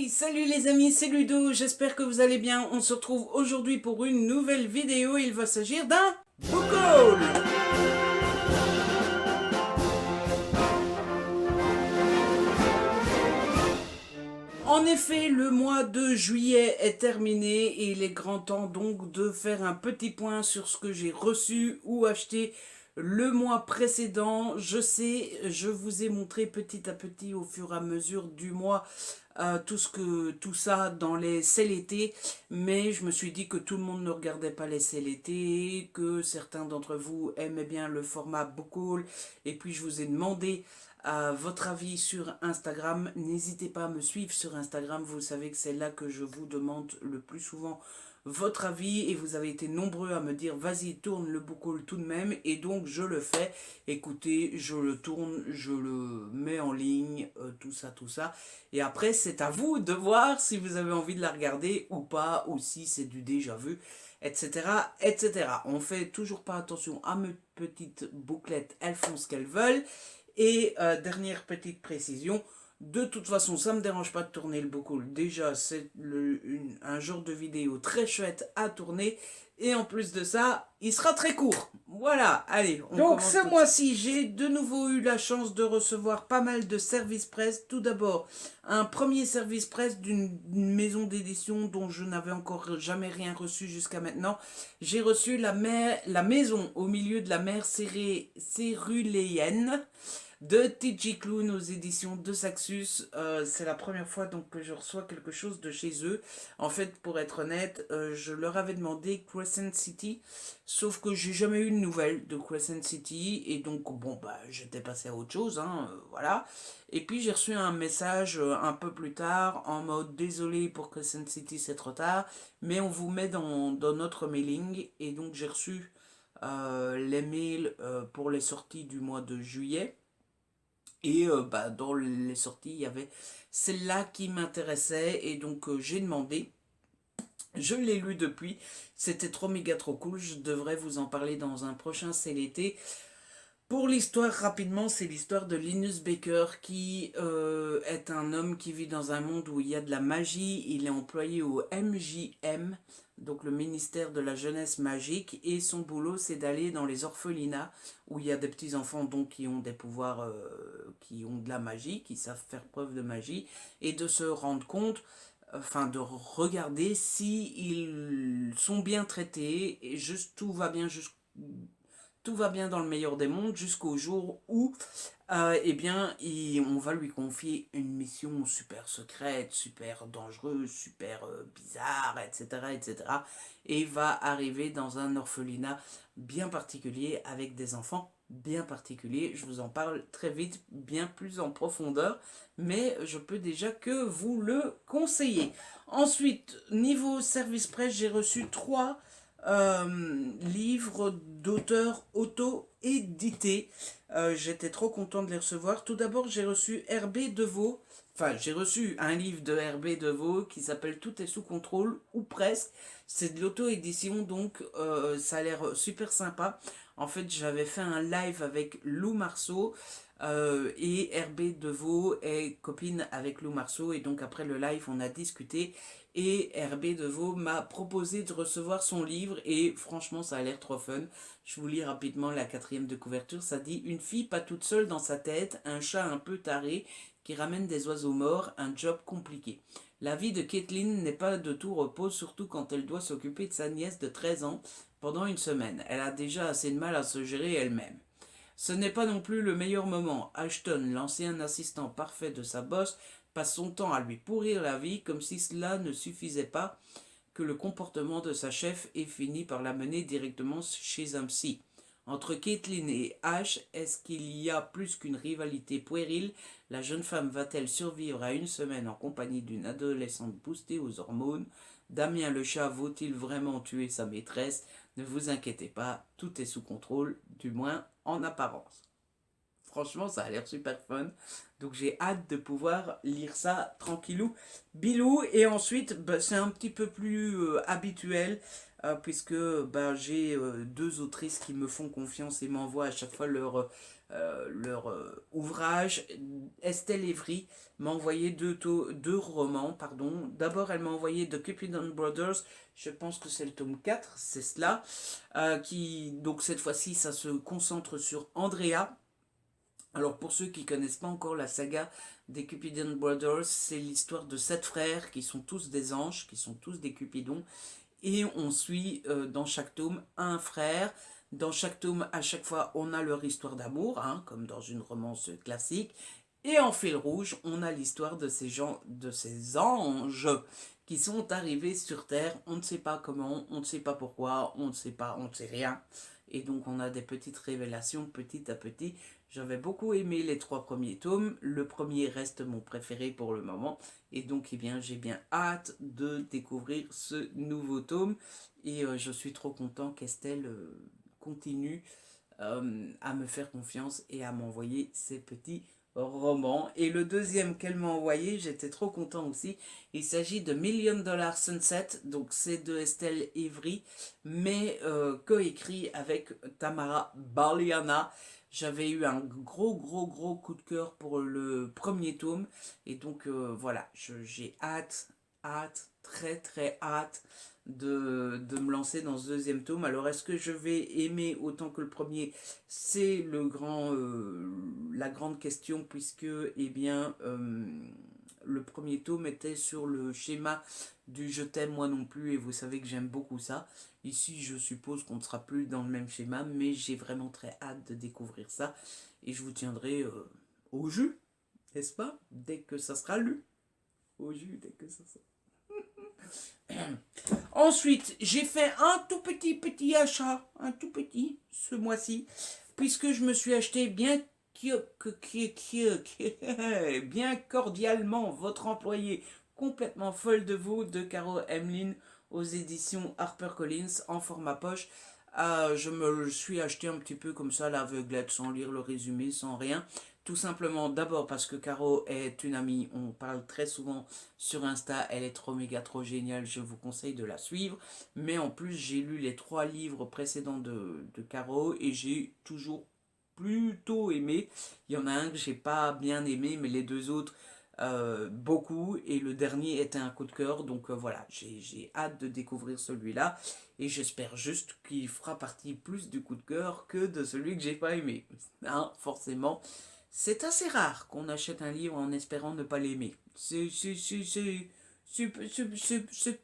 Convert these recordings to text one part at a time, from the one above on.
Hey, salut les amis, c'est Ludo, j'espère que vous allez bien. On se retrouve aujourd'hui pour une nouvelle vidéo. Il va s'agir d'un book haul. En effet, le mois de juillet est terminé et il est grand temps donc de faire un petit point sur ce que j'ai reçu ou acheté le mois précédent. Je sais, je vous ai montré petit à petit au fur et à mesure du mois tout ça dans les sels été, mais je me suis dit que tout le monde ne regardait pas les sels été, que certains d'entre vous aimaient bien le format book haul, et puis je vous ai demandé votre avis sur Instagram. N'hésitez pas à me suivre sur Instagram, vous savez que c'est là que je vous demande le plus souvent votre avis et vous avez été nombreux à me dire vas-y tourne le book haul tout de même, et donc je le fais. Écoutez, je le tourne, je le mets en ligne, tout ça, et après c'est à vous de voir si vous avez envie de la regarder ou pas, ou si c'est du déjà vu, etc., etc. On fait toujours pas attention à mes petites bouclettes, elles font ce qu'elles veulent. Et dernière petite précision, de toute façon, ça ne me dérange pas de tourner le book haul. Déjà, c'est un genre de vidéo très chouette à tourner. Et en plus de ça, il sera très court. Voilà, allez, on donc ce mois-ci, j'ai de nouveau eu la chance de recevoir pas mal de services presse. Tout d'abord, un premier service presse d'une maison d'édition dont je n'avais encore jamais rien reçu jusqu'à maintenant. J'ai reçu la maison au milieu de la mer céruléenne de TG Clown aux éditions de Saxus. C'est la première fois donc que je reçois quelque chose de chez eux. En fait, pour être honnête, je leur avais demandé Crescent City, sauf que j'ai jamais eu de nouvelles de Crescent City, et donc bon bah j'étais passé à autre chose, hein, voilà. Et puis j'ai reçu un message un peu plus tard en mode désolé pour Crescent City, c'est trop tard, mais on vous met dans notre mailing, et donc j'ai reçu les mails pour les sorties du mois de juillet. Et dans les sorties, il y avait celle-là qui m'intéressait, et donc j'ai demandé. Je l'ai lu depuis, c'était trop méga trop cool, je devrais vous en parler dans un prochain C'est l'été. Pour l'histoire, rapidement, c'est l'histoire de Linus Baker, qui est un homme qui vit dans un monde où il y a de la magie. Il est employé au MJM, donc le ministère de la Jeunesse Magique, et son boulot c'est d'aller dans les orphelinats où il y a des petits enfants donc qui ont des pouvoirs, qui ont de la magie, qui savent faire preuve de magie, et de se rendre compte, enfin de regarder si ils sont bien traités, et juste tout va bien dans le meilleur des mondes, jusqu'au jour où eh bien, on va lui confier une mission super secrète, super dangereuse, super bizarre, etc., etc. Et il va arriver dans un orphelinat bien particulier avec des enfants bien particuliers. Je vous en parle très vite, bien plus en profondeur, mais je peux déjà que vous le conseiller. Ensuite, niveau service presse, j'ai reçu 3 livres d'auteurs auto-édités. J'étais trop content de les recevoir. Tout d'abord, j'ai reçu Herbé Devaux. Enfin, j'ai reçu un livre de Herbé Devaux qui s'appelle Tout est sous contrôle, ou presque. C'est de l'auto-édition, donc ça a l'air super sympa. En fait, j'avais fait un live avec Lou Marceau, et Herbé Devaux est copine avec Lou Marceau, et donc après le live, on a discuté, et Herbé Devaux m'a proposé de recevoir son livre, et franchement, ça a l'air trop fun. Je vous lis rapidement la 4e de couverture. Ça dit: une fille pas toute seule dans sa tête, un chat un peu taré qui ramène des oiseaux morts, un job compliqué. La vie de Caitlin n'est pas de tout repos, surtout quand elle doit s'occuper de sa nièce de 13 ans pendant une semaine. Elle a déjà assez de mal à se gérer elle-même. Ce n'est pas non plus le meilleur moment. Ashton, l'ancien assistant parfait de sa boss, passe son temps à lui pourrir la vie, comme si cela ne suffisait pas, que le comportement de sa chef ait fini par la mener directement chez un psy. Entre Caitlin et Ash, est-ce qu'il y a plus qu'une rivalité puérile? La jeune femme va-t-elle survivre à une semaine en compagnie d'une adolescente boostée aux hormones? Damien le chat vaut-il vraiment tuer sa maîtresse? Ne vous inquiétez pas, tout est sous contrôle, du moins en apparence. Franchement, ça a l'air super fun. Donc j'ai hâte de pouvoir lire ça tranquillou, bilou. Et ensuite, c'est un petit peu plus habituel, puisque j'ai 2 autrices qui me font confiance et m'envoient à chaque fois leur ouvrage. Estelle Evry m'a envoyé deux romans, pardon. D'abord, elle m'a envoyé The Cupidon Brothers, je pense que c'est le tome 4, c'est cela, donc cette fois-ci, ça se concentre sur Andrea. Alors pour ceux qui connaissent pas encore la saga des Cupidon Brothers, c'est l'histoire de 7 frères qui sont tous des anges, qui sont tous des Cupidons, et on suit dans chaque tome un frère. Dans chaque tome, à chaque fois, on a leur histoire d'amour, hein, comme dans une romance classique. Et en fil rouge, on a l'histoire de ces gens, de ces anges qui sont arrivés sur Terre. On ne sait pas comment, on ne sait pas pourquoi, on ne sait pas, on ne sait rien. Et donc on a des petites révélations petit à petit. J'avais beaucoup aimé les 3 premiers tomes. Le premier reste mon préféré pour le moment. Et donc, eh bien, j'ai bien hâte de découvrir ce nouveau tome. Et je suis trop content qu'Estelle continue à me faire confiance et à m'envoyer ces petits romans. Et le deuxième qu'elle m'a envoyé, j'étais trop content aussi. Il s'agit de Million Dollar Sunset. Donc, c'est de Estelle Evry, mais coécrit avec Tamara Barliana. J'avais eu un gros coup de cœur pour le premier tome. Et donc voilà, j'ai très hâte de me lancer dans ce deuxième tome. Alors est-ce que je vais aimer autant que le premier? C'est la grande question, puisque eh bien, le premier tome était sur le schéma du je t'aime moi non plus, et vous savez que j'aime beaucoup ça. Ici, je suppose qu'on ne sera plus dans le même schéma, mais j'ai vraiment très hâte de découvrir ça. Et je vous tiendrai au jus, n'est-ce pas? Dès que ça sera lu. Au jus, dès que ça sera. Ensuite, j'ai fait un tout petit achat, un tout petit, ce mois-ci, puisque je me suis acheté bien bien cordialement votre employé complètement folle de vous de Caro Emmeline aux éditions HarperCollins en format poche. Je me le suis acheté un petit peu comme ça à l'aveuglette, sans lire le résumé, sans rien. Tout simplement d'abord parce que Caro est une amie, on parle très souvent sur Insta, elle est trop méga trop géniale, je vous conseille de la suivre. Mais en plus j'ai lu les 3 livres précédents de Caro et j'ai toujours plutôt aimé. Il y en a un que j'ai pas bien aimé, mais les 2 autres beaucoup. Et le dernier était un coup de cœur. Donc voilà, j'ai hâte de découvrir celui-là. Et j'espère juste qu'il fera partie plus du coup de cœur que de celui que j'ai pas aimé. Hein, forcément. C'est assez rare qu'on achète un livre en espérant ne pas l'aimer. C'est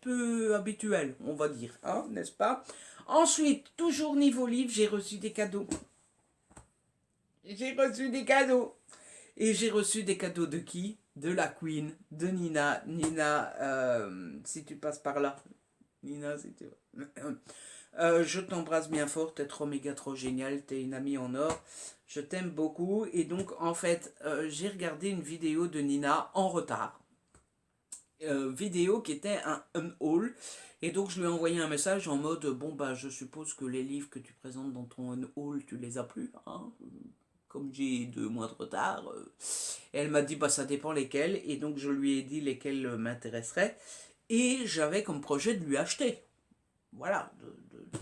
peu habituel, on va dire, hein, n'est-ce pas? Ensuite, toujours niveau livre, j'ai reçu des cadeaux. J'ai reçu des cadeaux. Et j'ai reçu des cadeaux de qui? De la Queen, de Nina. Nina, si tu passes par là. Nina, si tu je t'embrasse bien fort, t'es trop méga trop génial, t'es une amie en or. Je t'aime beaucoup. Et donc, en fait, j'ai regardé une vidéo de Nina en retard. Vidéo qui était un haul. Et donc, je lui ai envoyé un message en mode, bon, bah, je suppose que les livres que tu présentes dans ton haul, tu les as plus, hein, comme j'ai 2 mois de retard. Et elle m'a dit, bah ça dépend lesquels. Et donc je lui ai dit lesquels m'intéresseraient. Et j'avais comme projet de lui acheter. Voilà,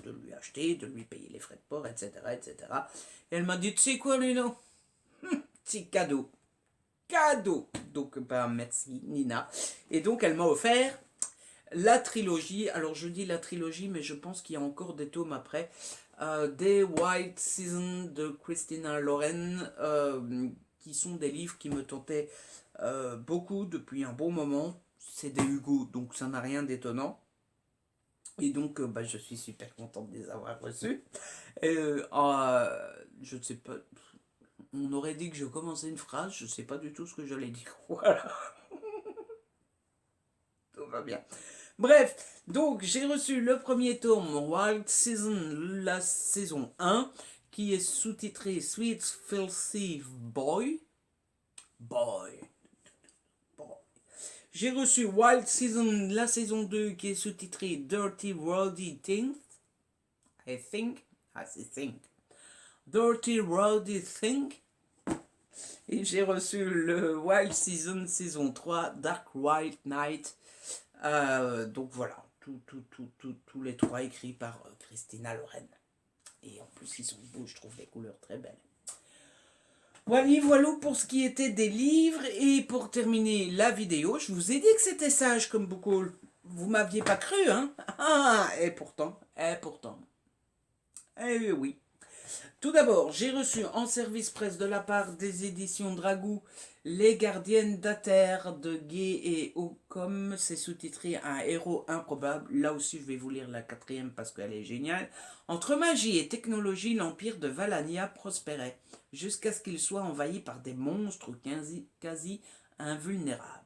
de lui acheter, de lui payer les frais de port, etc. etc. Et elle m'a dit, tu sais quoi, Luno? C'est cadeau. Cadeau. Donc, bah merci, Nina. Et donc, elle m'a offert la trilogie. Alors, je dis la trilogie, mais je pense qu'il y a encore des tomes après. Des White Season de Christina Loren, qui sont des livres qui me tentaient beaucoup depuis un bon moment. C'est des Hugo, donc ça n'a rien d'étonnant. Et donc, bah, je suis super contente de les avoir reçus. Je ne sais pas, on aurait dit que je commençais une phrase, je ne sais pas du tout ce que j'allais dire. Voilà, tout va bien. Bref, donc j'ai reçu le premier tome Wild Season, la saison 1, qui est sous-titré Sweet Filthy Boy. Boy. Boy. J'ai reçu Wild Season, la saison 2, qui est sous-titré Dirty Worldy Things. I think. I think. Dirty Worldy Thing. Et j'ai reçu le Wild Season, saison 3, Dark White Night. Donc voilà, tous les 3 écrits par Christina Loren. Et en plus, ils sont beaux, je trouve les couleurs très belles. Voilà pour ce qui était des livres. Et pour terminer la vidéo, je vous ai dit que c'était sage comme beaucoup. Vous m'aviez pas cru, hein? Ah, et pourtant, eh oui. Tout d'abord, j'ai reçu en service presse de la part des éditions Dragou Les Gardiennes d'Ater de Gay et Ocom. C'est sous-titré Un héros improbable. Là aussi, je vais vous lire la quatrième parce qu'elle est géniale. Entre magie et technologie, l'empire de Valania prospérait, jusqu'à ce qu'il soit envahi par des monstres quasi invulnérables.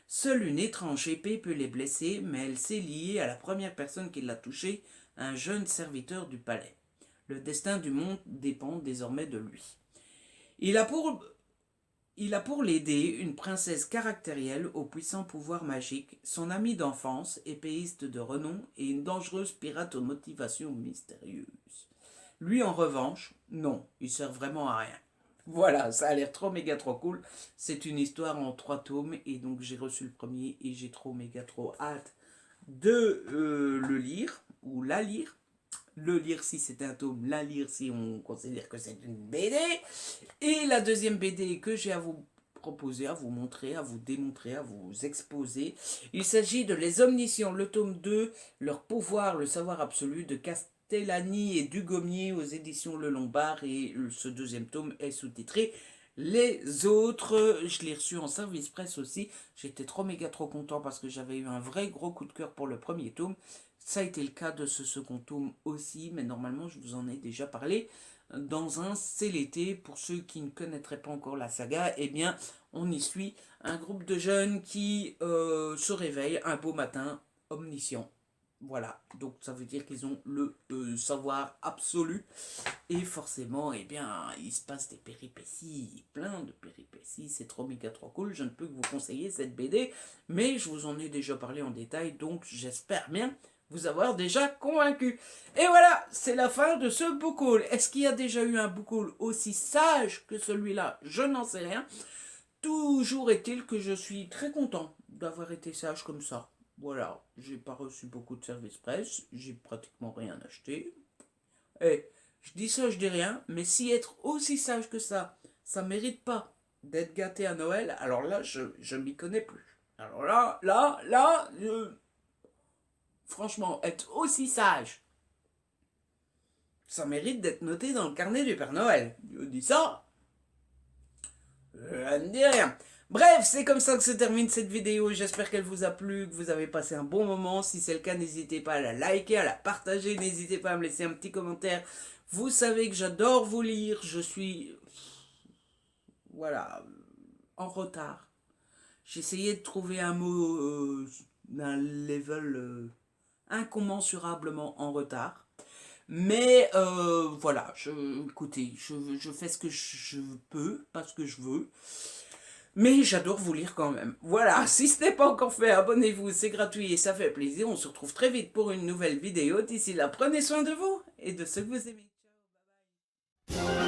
Seule une étrange épée peut les blesser, mais elle s'est liée à la première personne qui l'a touchée, un jeune serviteur du palais. Le destin du monde dépend désormais de lui. Il a pour l'aider une princesse caractérielle au puissant pouvoir magique, son amie d'enfance, épéiste de renom, et une dangereuse pirate aux motivations mystérieuses. Lui, en revanche, non, il sert vraiment à rien. Voilà, ça a l'air trop méga trop cool. C'est une histoire en 3 tomes, et donc j'ai reçu le premier, et j'ai trop méga trop hâte de le lire, ou la lire. Le lire si c'est un tome, la lire si on considère que c'est une BD. Et la deuxième BD que j'ai à vous proposer, à vous montrer, à vous démontrer, à vous exposer. Il s'agit de Les Omniscients, le tome 2, leur pouvoir, le savoir absolu de Castellani et Dugommier aux éditions Le Lombard. Et ce deuxième tome est sous-titré Les Autres. Je l'ai reçu en service presse aussi. J'étais trop méga trop content parce que j'avais eu un vrai gros coup de cœur pour le premier tome. Ça a été le cas de ce second tome aussi, mais normalement je vous en ai déjà parlé dans un C'est l'été. Pour ceux qui ne connaîtraient pas encore la saga, eh bien on y suit un groupe de jeunes qui se réveillent un beau matin omniscient. Voilà, donc ça veut dire qu'ils ont le savoir absolu. Et forcément, eh bien, il se passe des péripéties, plein de péripéties. C'est trop méga trop cool. Je ne peux que vous conseiller cette BD, mais je vous en ai déjà parlé en détail, donc j'espère bien vous avoir déjà convaincu. Et voilà, c'est la fin de ce book haul. Est-ce qu'il y a déjà eu un book haul aussi sage que celui-là? Je n'en sais rien. Toujours est-il que je suis très content d'avoir été sage comme ça. Voilà, j'ai pas reçu beaucoup de services presse, j'ai pratiquement rien acheté. Et je dis ça, je dis rien, mais si être aussi sage que ça mérite pas d'être gâté à Noël, alors là, je m'y connais plus. Alors là, franchement, être aussi sage, ça mérite d'être noté dans le carnet du Père Noël. Je dis ça, je ne dis rien. Bref, c'est comme ça que se termine cette vidéo. J'espère qu'elle vous a plu, que vous avez passé un bon moment. Si c'est le cas, n'hésitez pas à la liker, à la partager. N'hésitez pas à me laisser un petit commentaire. Vous savez que j'adore vous lire. Je suis, voilà, en retard. J'essayais de trouver un mot d'un level incommensurablement en retard. Mais voilà, écoutez, je fais ce que je peux, pas ce que je veux. Mais j'adore vous lire quand même. Voilà, si ce n'est pas encore fait, abonnez-vous, c'est gratuit et ça fait plaisir. On se retrouve très vite pour une nouvelle vidéo. D'ici là, prenez soin de vous et de ceux que vous aimez. Ciao, bye bye.